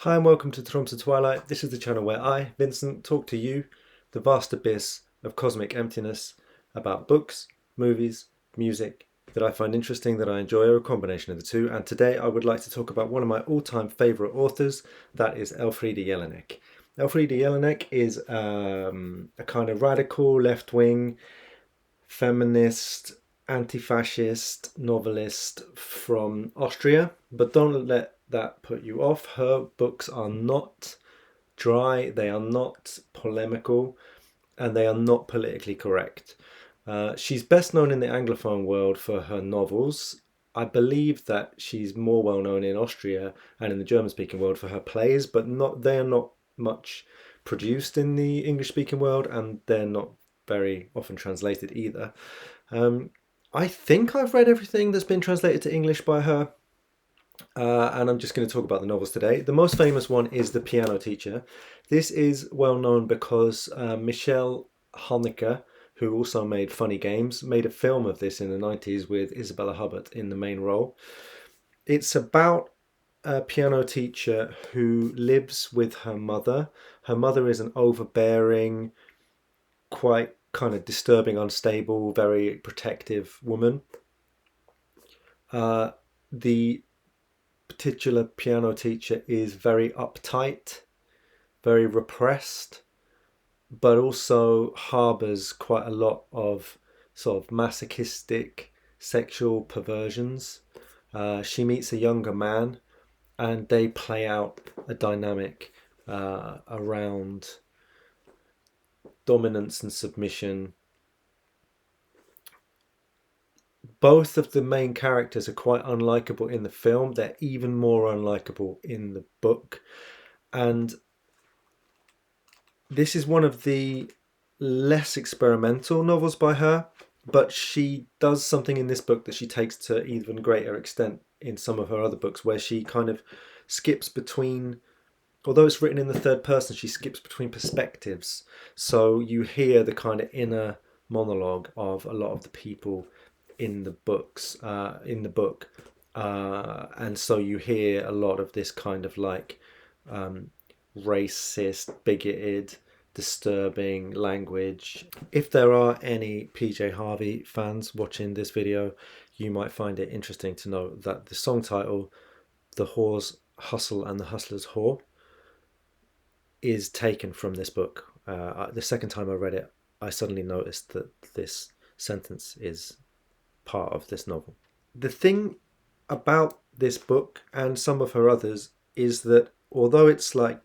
Hi and welcome to Tromsø Twilight. This is the channel where I, Vincent, talk to you, the vast abyss of cosmic emptiness, about books, movies, music that I find interesting, that I enjoy, or a combination of the two. And today I would like to talk about one of my all-time favourite authors, that is Elfriede Jelinek. Elfriede Jelinek is a kind of radical left-wing feminist, anti-fascist novelist from Austria, but don't let that put you off. Her books are not dry, they are not polemical, and they are not politically correct. She's best known in the Anglophone world for her novels. I believe that she's more well known in Austria and in the German speaking world for her plays, but they are not much produced in the English speaking world, and they're not very often translated either. Um, I think I've read everything that's been translated to English by her, and I'm just going to talk about the novels today. The most famous one is The Piano Teacher. This is well known because Michelle Haneke, who also made Funny Games, made a film of this in the 90s with Isabella Hubbard in the main role. It's about a piano teacher who lives with her mother. Her mother is an overbearing, quite kind of disturbing, unstable, very protective woman. The titular piano teacher is very uptight, very repressed, but also harbors quite a lot of sort of masochistic sexual perversions. She meets a younger man and they play out a dynamic around dominance and submission. Both of the main characters are quite unlikable in the film. They're even more unlikable in the book. And this is one of the less experimental novels by her, but she does something in this book that she takes to even greater extent in some of her other books, where she kind of skips between, although it's written in the third person, she skips between perspectives. So you hear the kind of inner monologue of a lot of the people in the book, and so you hear a lot of this kind of like racist, bigoted, disturbing language. If there are any PJ Harvey fans watching this video, you might find it interesting to know that the song title, The Whore's Hustle and the Hustler's Whore, is taken from this book. The second time I read it, I suddenly noticed that this sentence is part of this novel. The thing about this book and some of her others is that although it's like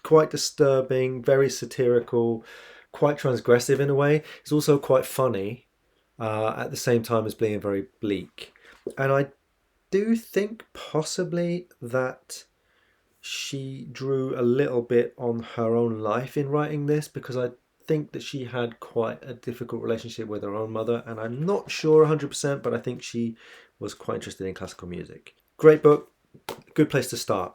quite disturbing, very satirical, quite transgressive in a way, it's also quite funny at the same time as being very bleak. And I do think possibly that she drew a little bit on her own life in writing this, because I think that she had quite a difficult relationship with her own mother, and I'm not sure 100%, but I think she was quite interested in classical music. Great book, good place to start.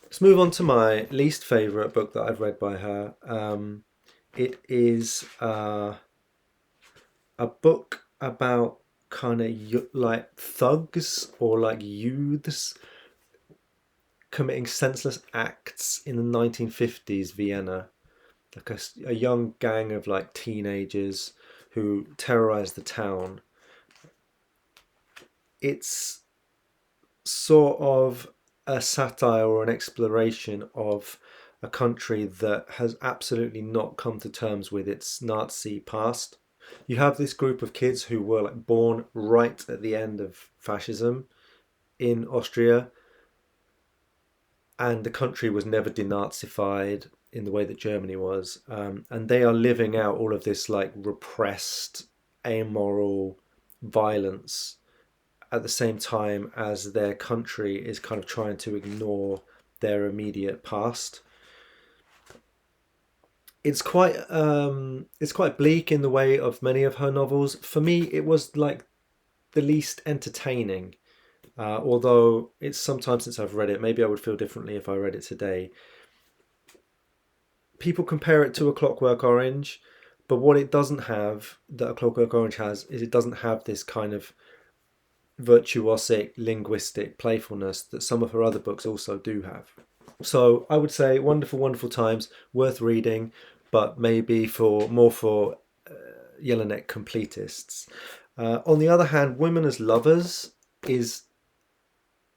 Let's move on to my least favourite book that I've read by her. It is a book about kind of like thugs or like youths committing senseless acts in the 1950s Vienna, like a young gang of like teenagers who terrorized the town. It's sort of a satire or an exploration of a country that has absolutely not come to terms with its Nazi past. You have this group of kids who were like born right at the end of fascism in Austria, and the country was never denazified in the way that Germany was, and they are living out all of this like repressed, amoral violence at the same time as their country is kind of trying to ignore their immediate past. It's quite bleak in the way of many of her novels. For me, it was like the least entertaining. Although it's some time since I've read it, maybe I would feel differently if I read it today. People compare it to A Clockwork Orange, but what it doesn't have that A Clockwork Orange has is it doesn't have this kind of virtuosic linguistic playfulness that some of her other books also do have. So I would say wonderful, wonderful times, worth reading, but maybe for Jelinek completists. On the other hand, Women as Lovers is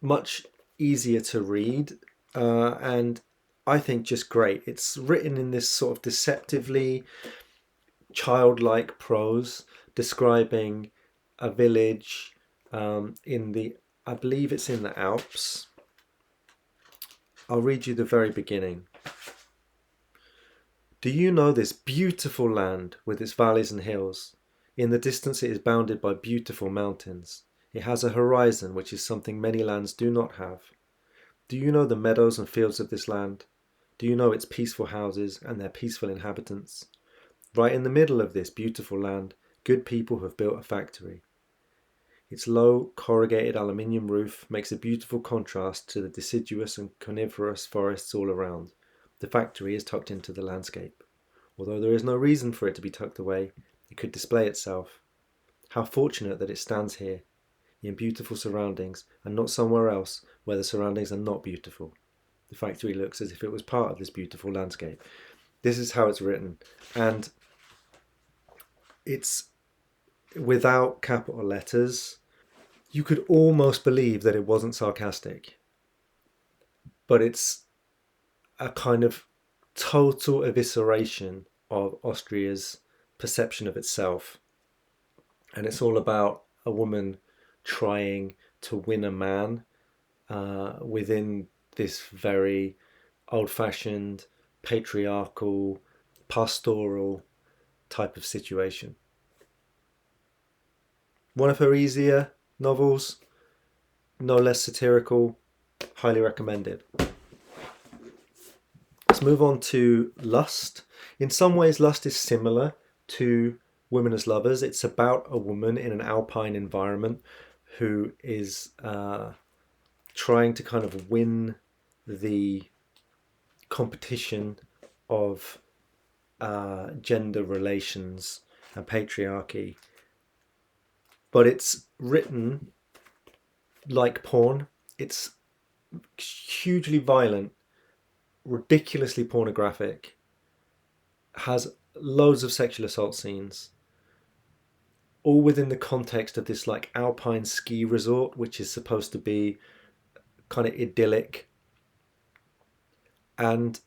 much easier to read, and I think just great. It's written in this sort of deceptively childlike prose, describing a village in the, I believe it's in the Alps. I'll read you the very beginning. Do you know this beautiful land with its valleys and hills? In the distance it is bounded by beautiful mountains. It has a horizon which is something many lands do not have. Do you know the meadows and fields of this land? Do you know its peaceful houses and their peaceful inhabitants? Right in the middle of this beautiful land, good people have built a factory. Its low, corrugated aluminium roof makes a beautiful contrast to the deciduous and coniferous forests all around. The factory is tucked into the landscape. Although there is no reason for it to be tucked away, it could display itself. How fortunate that it stands here, in beautiful surroundings, and not somewhere else where the surroundings are not beautiful. The factory looks as if it was part of this beautiful landscape. This is how it's written, and it's without capital letters. You could almost believe that it wasn't sarcastic, but it's a kind of total evisceration of Austria's perception of itself. And it's all about a woman trying to win a man within this very old-fashioned, patriarchal, pastoral type of situation. One of her easier novels, no less satirical, highly recommended. Let's move on to Lust. In some ways, Lust is similar to Women as Lovers. It's about a woman in an alpine environment who is trying to kind of win the competition of gender relations and patriarchy. But it's written like porn. It's hugely violent, ridiculously pornographic, has loads of sexual assault scenes, all within the context of this like alpine ski resort, which is supposed to be kind of idyllic. And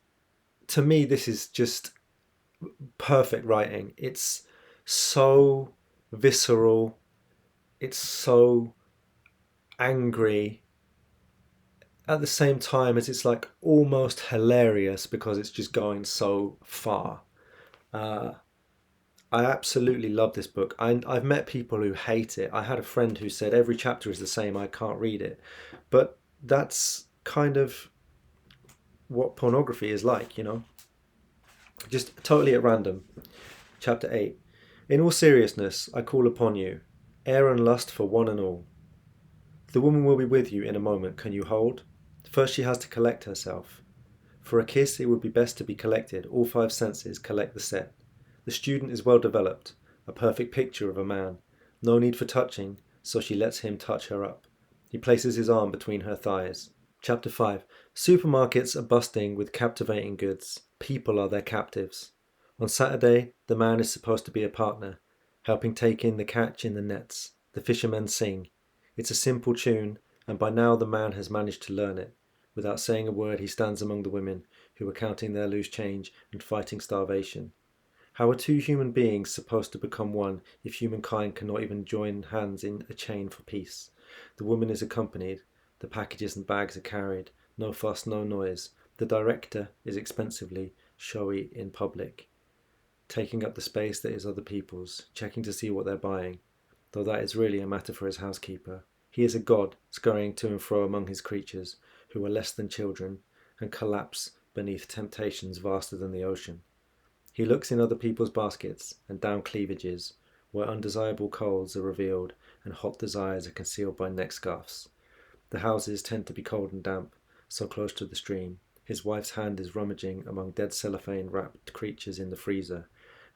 to me, this is just perfect writing. It's so visceral, it's so angry, at the same time as it's like almost hilarious because it's just going so far. I absolutely love this book. I've met people who hate it. I had a friend who said every chapter is the same, I can't read it. But that's kind of what pornography is like, you know? Just totally at random. Chapter 8. In all seriousness, I call upon you, air and lust for one and all. The woman will be with you in a moment. Can you hold? First she has to collect herself. For a kiss it would be best to be collected. All five senses collect the set. The student is well developed, a perfect picture of a man. No need for touching, so she lets him touch her up. He places his arm between her thighs. Chapter 5. Supermarkets are busting with captivating goods. People are their captives. On Saturday, the man is supposed to be a partner, helping take in the catch in the nets. The fishermen sing. It's a simple tune, and by now the man has managed to learn it. Without saying a word, he stands among the women, who are counting their loose change and fighting starvation. How are two human beings supposed to become one if humankind cannot even join hands in a chain for peace? The woman is accompanied. The packages and bags are carried. No fuss, no noise. The director is expensively showy in public, taking up the space that is other people's, checking to see what they're buying, though that is really a matter for his housekeeper. He is a god, scurrying to and fro among his creatures, who are less than children, and collapse beneath temptations vaster than the ocean. He looks in other people's baskets, and down cleavages, where undesirable coals are revealed, and hot desires are concealed by neck scarfs. The houses tend to be cold and damp, so close to the stream. His wife's hand is rummaging among dead cellophane-wrapped creatures in the freezer,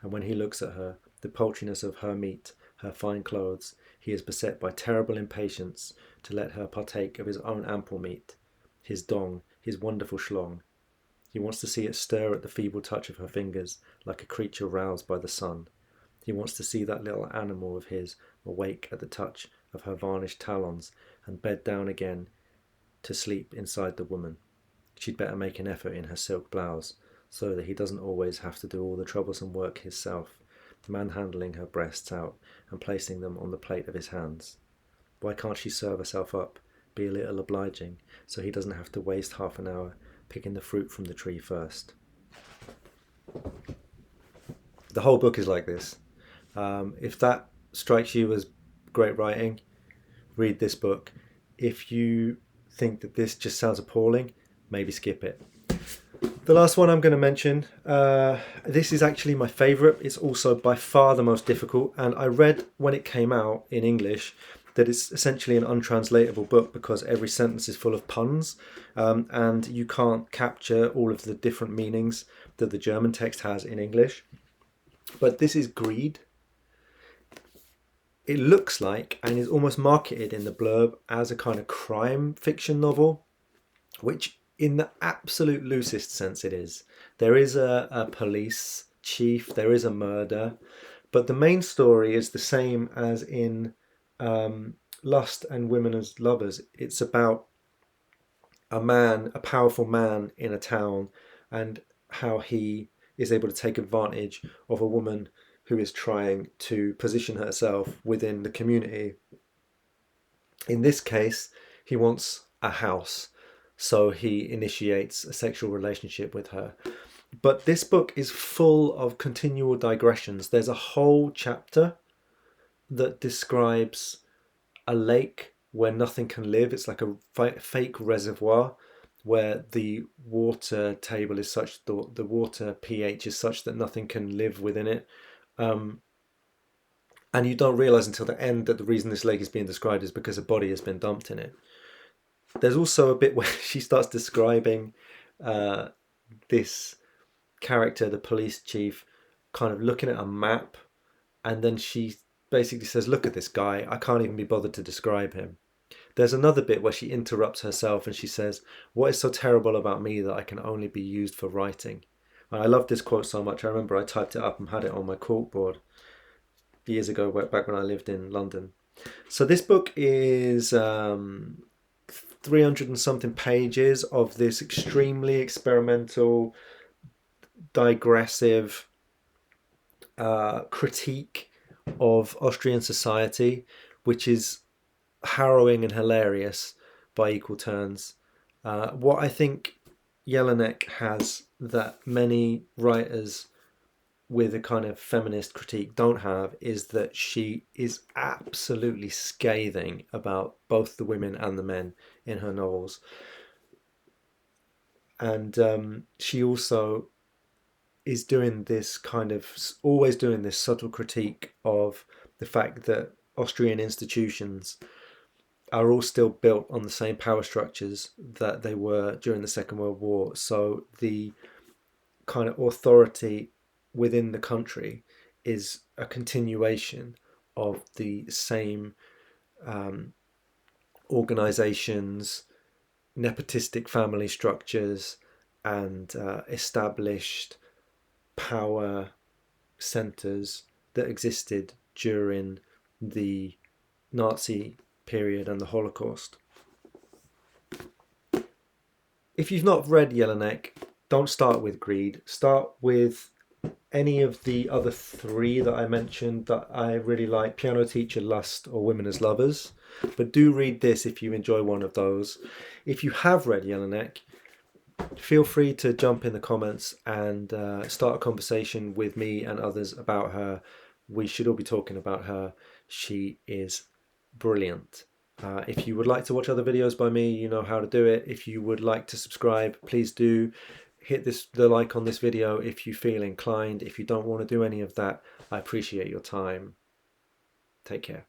and when he looks at her, the paltriness of her meat, her fine clothes, he is beset by terrible impatience to let her partake of his own ample meat, his dong, his wonderful schlong. He wants to see it stir at the feeble touch of her fingers, like a creature roused by the sun. He wants to see that little animal of his awake at the touch of her varnished talons and bed down again to sleep inside the woman. She'd better make an effort in her silk blouse, so that he doesn't always have to do all the troublesome work himself, manhandling her breasts out and placing them on the plate of his hands. Why can't she serve herself up, be a little obliging, so he doesn't have to waste half an hour picking the fruit from the tree first? The whole book is like this. If that strikes you as great writing, read this book. If you think that this just sounds appalling, maybe skip it. The last one I'm going to mention, this is actually my favourite. It's also by far the most difficult, and I read when it came out in English that it's essentially an untranslatable book because every sentence is full of puns, and you can't capture all of the different meanings that the German text has in English. But this is Greed. It looks like, and is almost marketed in the blurb as, a kind of crime fiction novel, which in the absolute loosest sense it is. There is a police chief, there is a murder, but the main story is the same as in Lust and Women as Lovers. It's about a man, a powerful man in a town, and how he is able to take advantage of a woman who is trying to position herself within the community. In this case, he wants a house, so he initiates a sexual relationship with her. But this book is full of continual digressions. There's a whole chapter that describes a lake where nothing can live. It's like a fake reservoir where the water table is such, the water pH is such that nothing can live within it. And you don't realize until the end that the reason this lake is being described is because a body has been dumped in it. There's also a bit where she starts describing this character, the police chief, kind of looking at a map, and then she basically says, look at this guy, I can't even be bothered to describe him. There's another bit where she interrupts herself and she says, what is so terrible about me that I can only be used for writing? And I love this quote so much. I remember I typed it up and had it on my corkboard years ago, back when I lived in London. So this book is 300 and something pages of this extremely experimental, digressive critique of Austrian society, which is harrowing and hilarious by equal turns. What I think Jelinek has that many writers with a kind of feminist critique don't have is that she is absolutely scathing about both the women and the men in her novels. And she also is doing this kind of, always doing this subtle critique of the fact that Austrian institutions are all still built on the same power structures that they were during the Second World War. So the kind of authority within the country is a continuation of the same organizations, nepotistic family structures, and established power centers that existed during the Nazi period and the Holocaust. If you've not read Jelinek, don't start with Greed. Start with any of the other three that I mentioned that I really like: Piano Teacher, Lust, or Women as Lovers. But do read this if you enjoy one of those. If you have read Jelinek, feel free to jump in the comments and start a conversation with me and others about her. We should all be talking about her. She is brilliant. If you would like to watch other videos by me, you know how to do it. If you would like to subscribe, please do. Hit the like on this video if you feel inclined. If you don't want to do any of that, I appreciate your time. Take care.